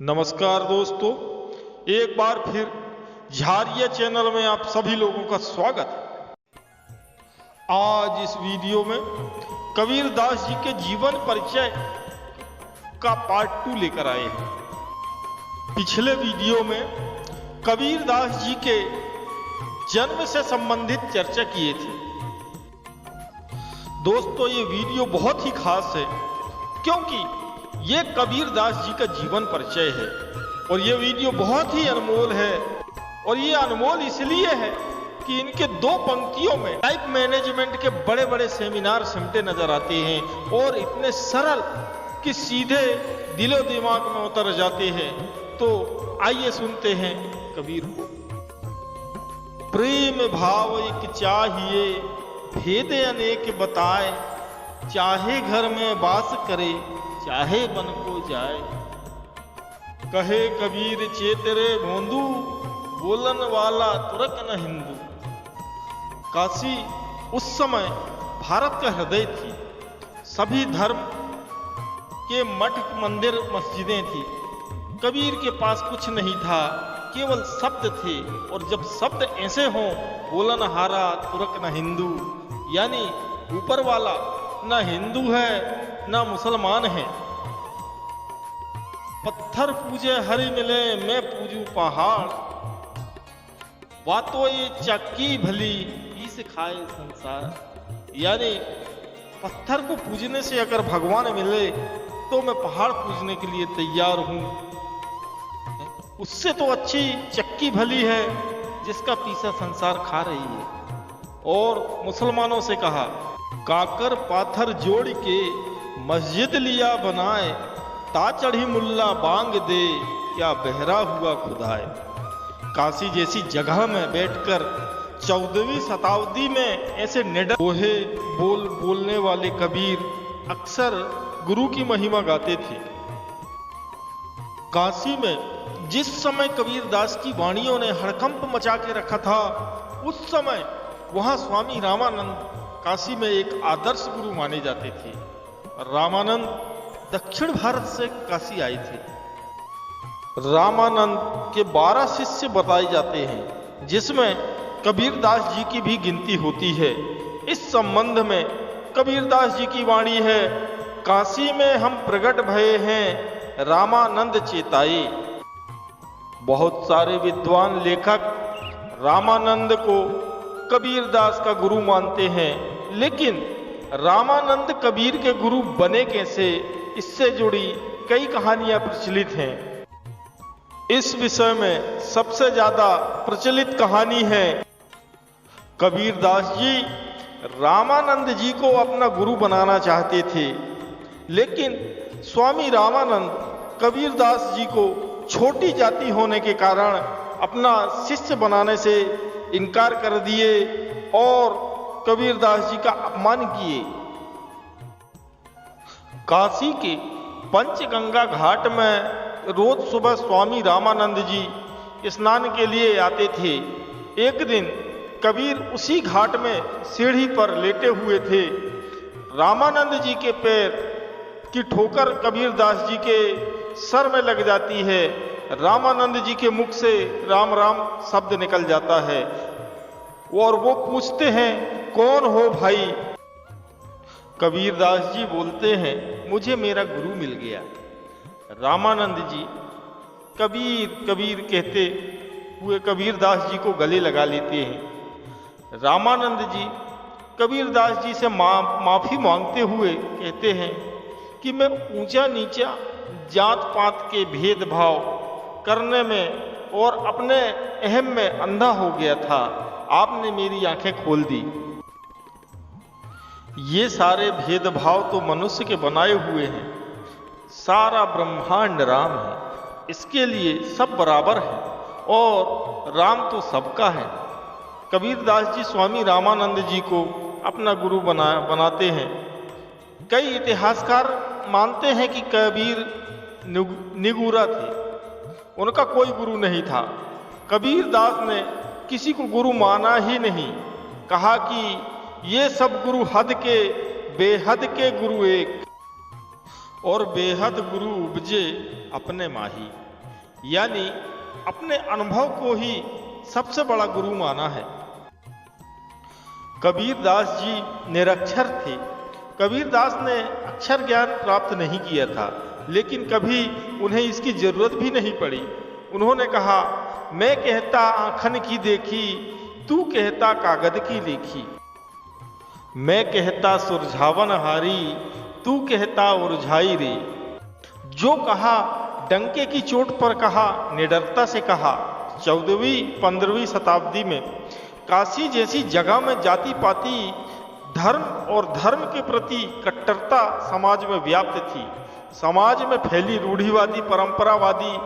नमस्कार दोस्तों, एक बार फिर झारिया चैनल में आप सभी लोगों का स्वागत है। आज इस वीडियो में कबीरदास जी के जीवन परिचय का पार्ट 2 लेकर आए हैं। पिछले वीडियो में कबीरदास जी के जन्म से संबंधित चर्चा किए थे। दोस्तों, ये वीडियो बहुत ही खास है क्योंकि ये कबीरदास जी का जीवन परिचय है और ये वीडियो बहुत ही अनमोल है। और ये अनमोल इसलिए है कि इनके 2 पंक्तियों में टाइप मैनेजमेंट के बड़े बड़े सेमिनार सिमटे नजर आते हैं और इतने सरल कि सीधे दिलो दिमाग में उतर जाते हैं। तो आइए सुनते हैं कबीर को। प्रेम भाव एक चाहिए, भेद अनेक बताए, चाहे घर में वास करे, चाहे बन को जाए। कहे कबीर चेतरे भोंदू, बोलन वाला तुरक न हिंदू। काशी उस समय भारत का हृदय थी। सभी धर्म के मठ, मंदिर, मस्जिदें थी। कबीर के पास कुछ नहीं था, केवल शब्द थे। और जब शब्द ऐसे हों, बोलन हारा तुरक न हिंदू, यानी ऊपर वाला ना हिंदू है ना मुसलमान है। पत्थर पूजे हरि मिले, मैं पूजू पहाड़, बातों ये चक्की भली, इस खाए संसार। यानी पत्थर को पूजने से अगर भगवान मिले तो मैं पहाड़ पूजने के लिए तैयार हूं। उससे तो अच्छी चक्की भली है जिसका पीछा संसार खा रही है। और मुसलमानों से कहा, काकर पाथर जोड़ के मस्जिद लिया बनाए, ता चढ़ी मुल्ला बांग दे, क्या बहरा हुआ खुदाए। काशी जैसी जगह में बैठकर 14वीं शताब्दी में ऐसे निडर दोहे बोलने वाले कबीर अक्सर गुरु की महिमा गाते थे। काशी में जिस समय कबीरदास की वाणियों ने हड़कंप मचा के रखा था, उस समय वहां स्वामी रामानंद काशी में एक आदर्श गुरु माने जाते थे। रामानंद दक्षिण भारत से काशी आए थे। रामानंद के 12 शिष्य बताए जाते हैं, जिसमें कबीरदास जी की भी गिनती होती है। इस संबंध में कबीरदास जी की वाणी है, काशी में हम प्रगट भये हैं, रामानंद चेताए। बहुत सारे विद्वान लेखक रामानंद को कबीरदास का गुरु मानते हैं, लेकिन रामानंद कबीर के गुरु बने कैसे, इससे जुड़ी कई कहानियां प्रचलित हैं। इस विषय में सबसे ज्यादा प्रचलित कहानी है, कबीरदास जी रामानंद जी को अपना गुरु बनाना चाहते थे, लेकिन स्वामी रामानंद कबीरदास जी को छोटी जाति होने के कारण अपना शिष्य बनाने से इनकार कर दिए और कबीरदास जी का अपमान किए। काशी के पंचगंगा घाट में रोज सुबह स्वामी रामानंद जी स्नान के लिए आते थे। एक दिन कबीर उसी घाट में सीढ़ी पर लेटे हुए थे। रामानंद जी के पैर की ठोकर कबीरदास जी के सर में लग जाती है। रामानंद जी के मुख से राम राम शब्द निकल जाता है और वो पूछते हैं, कौन हो भाई। कबीरदास जी बोलते हैं, मुझे मेरा गुरु मिल गया। रामानंद जी कबीर कबीर कहते हुए कबीरदास जी को गले लगा लेते हैं। रामानंद जी कबीरदास जी से माफी मांगते हुए कहते हैं कि मैं ऊंचा नीचा जात पात के भेदभाव करने में और अपने अहम में अंधा हो गया था, आपने मेरी आंखें खोल दी। ये सारे भेदभाव तो मनुष्य के बनाए हुए हैं, सारा ब्रह्मांड राम है, इसके लिए सब बराबर है और राम तो सबका है। कबीरदास जी स्वामी रामानंद जी को अपना गुरु बनाते हैं। कई इतिहासकार मानते हैं कि कबीर निगूरा थे, उनका कोई गुरु नहीं था। कबीरदास ने किसी को गुरु माना ही नहीं, कहा कि ये सब गुरु हद के, बेहद के गुरु एक, और बेहद गुरु उपजे अपने माही। यानी अपने अनुभव को ही सबसे बड़ा गुरु माना है। कबीरदास जी निरक्षर थे। कबीरदास ने अक्षर ज्ञान प्राप्त नहीं किया था, लेकिन कभी उन्हें इसकी जरूरत भी नहीं पड़ी। उन्होंने कहा, मैं कहता आँखन की देखी, तू कहता कागद की लेखी। मैं कहता सुरझावन हारी, तू कहता उरझाई रे। जो कहा डंके की चोट पर कहा, निडरता से कहा। 14वीं-15वीं शताब्दी में काशी जैसी जगह में जाति पाति, धर्म और धर्म के प्रति कट्टरता समाज में व्याप्त थी। समाज में फैली रूढ़िवादी, परंपरावादी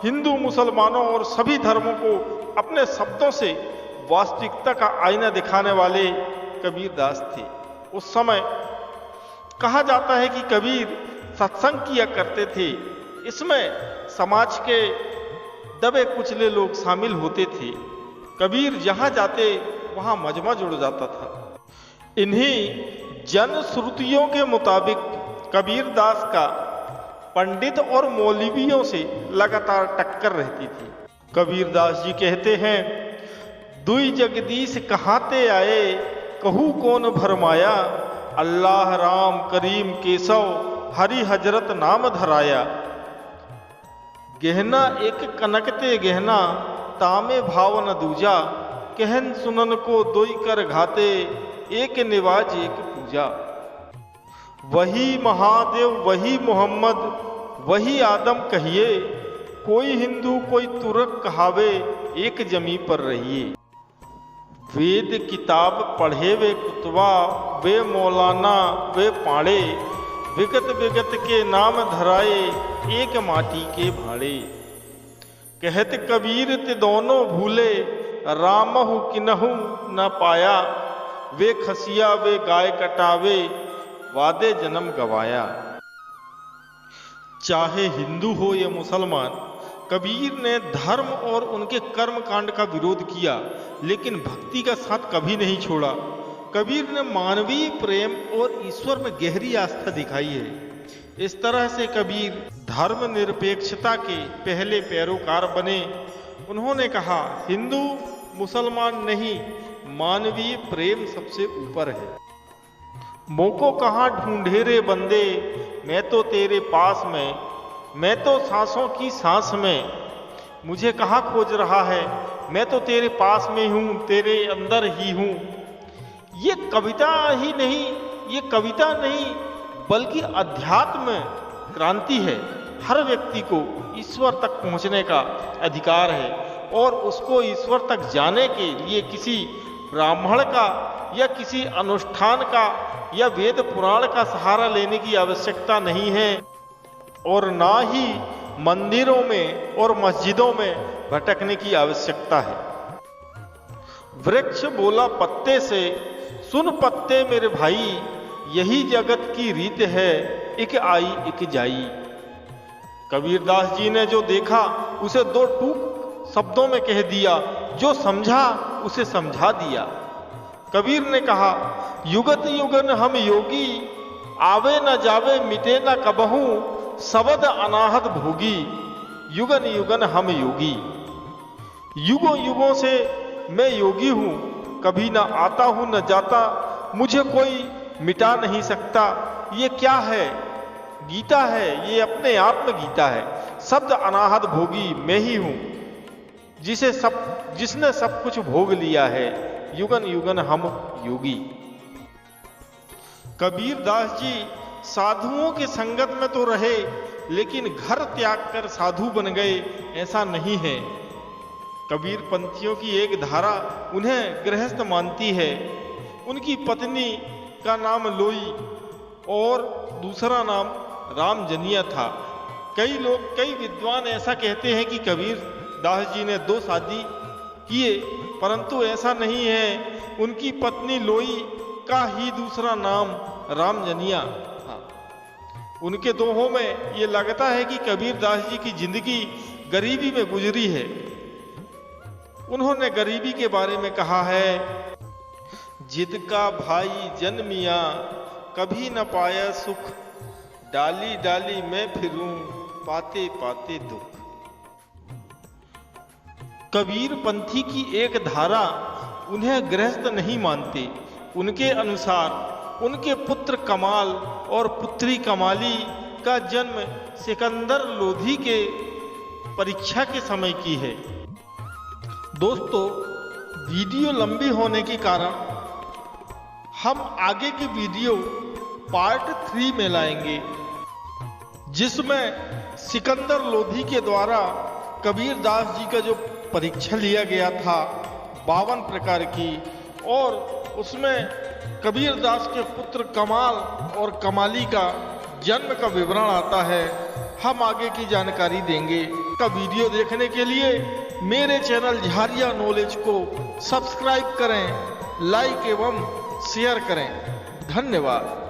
हिंदू मुसलमानों और सभी धर्मों को अपने शब्दों से वास्तविकता का आईना दिखाने वाले कबीरदास थे। उस समय कहा जाता है कि कबीर सत्संग किया करते थे। इसमें समाज के दबे कुचले लोग शामिल होते थे। कबीर जहां जाते वहां मजमा जुड़ जाता था। इन्हीं जनश्रुतियों के मुताबिक कबीरदास का पंडित और मौलवियों से लगातार टक्कर रहती थी। कबीरदास जी कहते हैं, दुई जगदीश कहाते आए, कहू कौन भरमाया। अल्लाह राम करीम केशव, हरि हजरत नाम धराया। गहना एक कनकते गहना, तामे भाव न दूजा। कहन सुनन को दोई कर घाते, एक निवाज एक पूजा। वही महादेव वही मोहम्मद, वही आदम कहिए। कोई हिंदू कोई तुर्क कहावे, एक जमी पर रहिए। वेद किताब पढ़े वे कुतवा, वे मौलाना वे पाड़े। विगत विगत के नाम धराए, एक माटी के भाड़े। कहत कबीर ते दोनों भूले, रामहु किन्हु न पाया। वे खसिया वे गाय कटावे, वादे जन्म गवाया। चाहे हिंदू हो या मुसलमान, कबीर ने धर्म और उनके कर्म कांड का विरोध किया, लेकिन भक्ति का साथ कभी नहीं छोड़ा। कबीर ने मानवीय प्रेम और ईश्वर में गहरी आस्था दिखाई है। इस तरह से कबीर धर्म निरपेक्षता के पहले पैरोकार बने। उन्होंने कहा, हिंदू मुसलमान नहीं, मानवीय प्रेम सबसे ऊपर है। मोको कहाँ ढूंढे रे बंदे, मैं तो तेरे पास में। मैं तो सांसों की सांस में, मुझे कहाँ खोज रहा है। मैं तो तेरे पास में हूँ, तेरे अंदर ही हूँ। ये कविता ही नहीं, ये कविता नहीं बल्कि अध्यात्म क्रांति है। हर व्यक्ति को ईश्वर तक पहुँचने का अधिकार है और उसको ईश्वर तक जाने के लिए किसी ब्राह्मण का या किसी अनुष्ठान का या वेद पुराण का सहारा लेने की आवश्यकता नहीं है, और ना ही मंदिरों में और मस्जिदों में भटकने की आवश्यकता है। वृक्ष बोला पत्ते से, सुन पत्ते मेरे भाई। यही जगत की रीत है, एक आई एक जाई। कबीरदास जी ने जो देखा उसे दो टूक शब्दों में कह दिया, जो समझा उसे समझा दिया। कबीर ने कहा, युगत युगन हम योगी, आवे न जावे मिटे न कबहू। सबद अनाहत भोगी, युगन युगन हम योगी। युगों युगों से मैं योगी हूँ, कभी न आता हूँ न जाता। मुझे कोई मिटा नहीं सकता। ये क्या है? गीता है, ये अपने आप में गीता है। शब्द अनाहत भोगी मैं ही हूँ, जिसने सब कुछ भोग लिया है। युगन युगन हम योगी। कबीरदास जी साधुओं के संगत में तो रहे, लेकिन घर त्याग कर साधु बन गए, ऐसा नहीं है। कबीर पंथियों की एक धारा उन्हें गृहस्थ मानती है। उनकी पत्नी का नाम लोई और दूसरा नाम रामजनिया था। कई विद्वान ऐसा कहते हैं कि कबीर दास जी ने 2 शादी किए, परंतु ऐसा नहीं है। उनकी पत्नी लोई का ही दूसरा नाम रामजनिया था। उनके दोहों में ये लगता है कि कबीर दास जी की जिंदगी गरीबी में गुजरी है। उन्होंने गरीबी के बारे में कहा है, जिद का भाई जन्मिया, कभी न पाया सुख। डाली डाली मैं फिरूं, पाते पाते दुख। कबीर पंथी की एक धारा उन्हें गृहस्थ नहीं मानती। उनके अनुसार उनके पुत्र कमाल और पुत्री कमाली का जन्म सिकंदर लोधी के परीक्षा के समय की है। दोस्तों, वीडियो लंबी होने के कारण हम आगे की वीडियो पार्ट 3 में लाएंगे, जिसमें सिकंदर लोधी के द्वारा कबीर दास जी का जो परीक्षा लिया गया था 52 प्रकार की, और उसमें कबीर दास के पुत्र कमाल और कमाली का जन्म का विवरण आता है। हम आगे की जानकारी देंगे। का वीडियो देखने के लिए मेरे चैनल झारिया नॉलेज को सब्सक्राइब करें, लाइक एवं शेयर करें। धन्यवाद।